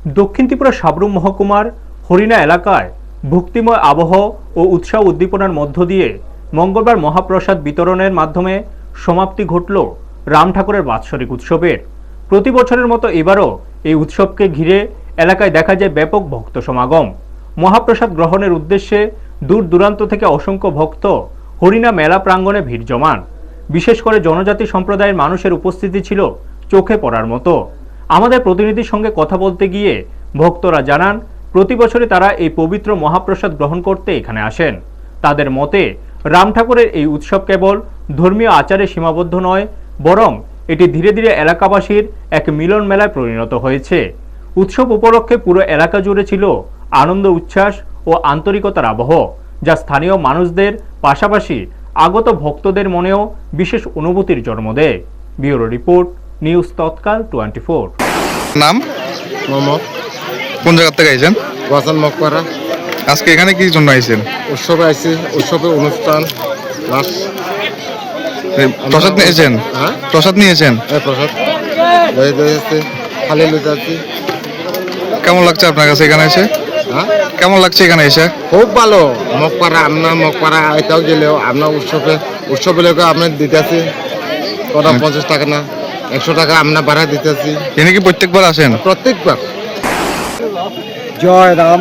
দক্ষিণ ত্রিপুরা সাবরুম মহকুমার হরিণা এলাকায় ভক্তিময় আবহ ও উৎসাহ উদ্দীপনার মধ্য দিয়ে মঙ্গলবার মহাপ্রসাদ বিতরণের মাধ্যমে সমাপ্তি ঘটল রাম ঠাকুরের বাৎসরিক উৎসবের। প্রতি বছরের মতো এবারও এই উৎসবকে ঘিরে এলাকায় দেখা যায় ব্যাপক ভক্ত সমাগম। মহাপ্রসাদ গ্রহণের উদ্দেশ্যে দূর দূরান্ত থেকে অসংখ্য ভক্ত হরিণা মেলা প্রাঙ্গণে ভিড় জমান। বিশেষ করে জনজাতি সম্প্রদায়ের মানুষের উপস্থিতি ছিল চোখে পড়ার মতো। আমাদের প্রতিনিধির সঙ্গে কথা বলতে গিয়ে ভক্তরা জানান, প্রতি বছরে তারা এই পবিত্র মহাপ্রসাদ গ্রহণ করতে এখানে আসেন। তাদের মতে রাম ঠাকুরের এই উৎসব কেবল ধর্মীয় আচারে সীমাবদ্ধ নয়, বরং এটি ধীরে ধীরে এলাকাবাসীর এক মিলন মেলায় পরিণত হয়েছে। উৎসব উপলক্ষে পুরো এলাকা জুড়ে ছিল আনন্দ, উচ্ছ্বাস ও আন্তরিকতার আবহ, যা স্থানীয় মানুষদের পাশাপাশি আগত ভক্তদের মনেও বিশেষ অনুভূতির জন্ম দেয়। ব্যুরো রিপোর্ট, নিউজ তৎকাল 24। নাম? মোহাম্মদ। কোন জায়গা থেকে আইছেন? ওয়াসান মকবরা। আজকে এখানে কি জন্য আইছেন? উৎসবে আইছি, উৎসবের অনুষ্ঠান লাস্ট। প্রসাদ নিয়েছেন? হ্যাঁ, প্রসাদ নিয়েছেন? প্রসাদ লয়ে যাচ্ছে, খালি লয়ে যাচ্ছি। কেমন লাগছে আপনার কাছে এখানে এসে? হ্যাঁ, কেমন লাগছে এখানে এসে? খুব ভালো। মকপাড়া আপনার মকপাড়া এটাও গেলেও আপনার উৎসবে লোকে আপনার দিতেছি কটা 50 টাকা না 100 টাকা আপনার ভাড়া দিতেছি। এখানে কি প্রত্যেকবার আসেন? প্রত্যেকবার। জয় রাম।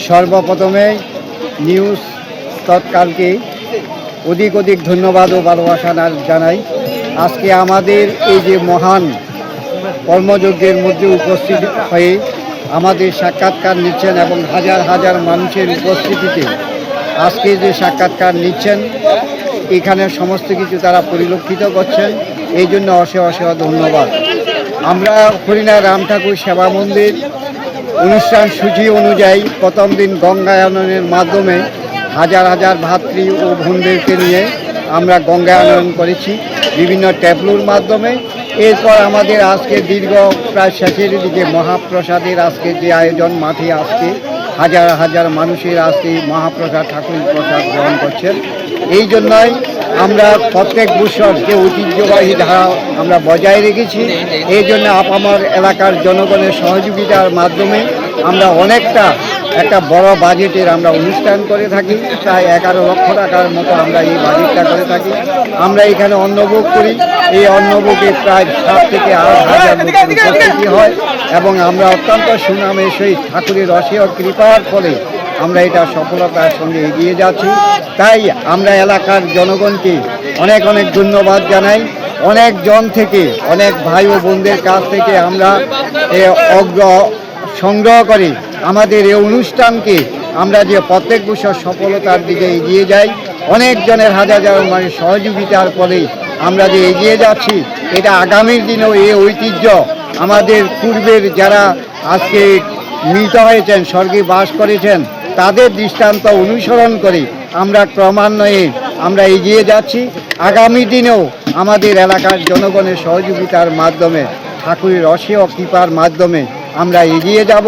সর্বপ্রথমে নিউজ তৎকালকে অধিক ধন্যবাদ ও ভালোবাসা জানাই। আজকে আমাদের এই যে মহান কর্মযজ্ঞের মধ্যে উপস্থিত হয়ে আমাদের সাক্ষাৎকার নিচ্ছেন এবং হাজার হাজার মানুষের উপস্থিতিতে আজকে যে সাক্ষাৎকার নিচ্ছেন, এখানে সমস্ত কিছু তারা পরিলক্ষিত করছেন, এই জন্য অশেষ ধন্যবাদ। আমরা হরিণা রাম ঠাকুর সেবা মন্দির অনুষ্ঠান সূচি অনুযায়ী প্রথম দিন গঙ্গায়নের মাধ্যমে হাজার হাজার ভাতৃ ও বোনদেরকে নিয়ে আমরা গঙ্গায়ন করেছি বিভিন্ন ট্যাবলুর মাধ্যমে। এরপর আমাদের আজকে দীর্ঘ প্রায় শেষের দিকে মহাপ্রসাদের আজকে যে আয়োজন, মাঠে আজকে হাজার হাজার মানুষের আজকে মহাপ্রসাদ ঠাকুর প্রসাদ গ্রহণ করছেন। এই জন্যই আমরা প্রত্যেক বছর যে ঐতিহ্যবাহী ধারা আমরা বজায় রেখেছি। এই জন্য আপামর এলাকার জনগণের সহযোগিতার মাধ্যমে আমরা অনেকটা একটা বড় বাজেটের আমরা অনুষ্ঠান করে থাকি। প্রায় 11 লক্ষ টাকার মতো আমরা এই বাজেটটা করে থাকি। আমরা এখানে অন্নভোগ করি। এই অন্নভোগে প্রায় 7 থেকে 8 হাজার লোকের উপস্থিতি হয় এবং আমরা অত্যন্ত সুনামের সহিত ঠাকুরের অশেষ কৃপার ফলে আমরা এটা সফলতার সঙ্গে এগিয়ে যাচ্ছি। তাই আমরা এলাকার জনগণকে অনেক ধন্যবাদ জানাই। অনেক জন থেকে, অনেক ভাই ও বোনদের কাছ থেকে আমরা সংগ্রহ করে আমাদের এই অনুষ্ঠানকে আমরা যে প্রত্যেক বছর সফলতার দিকে এগিয়ে যাই, অনেক জনের হাজার মানুষ সহযোগিতার ফলে আমরা যে এগিয়ে যাচ্ছি, এটা আগামীর দিনেও এই ঐতিহ্য আমাদের পূর্বের যারা আজকে মৃত হয়েছেন, স্বর্গে বাস করেছেন, তাদের দৃষ্টান্ত অনুসরণ করে আমরা ক্রমান্বয়ে আমরা এগিয়ে যাচ্ছি। আগামী দিনেও আমাদের এলাকার জনগণের সহযোগিতার মাধ্যমে, ঠাকুরের অশেষ কৃপার মাধ্যমে আমরা এগিয়ে যাব।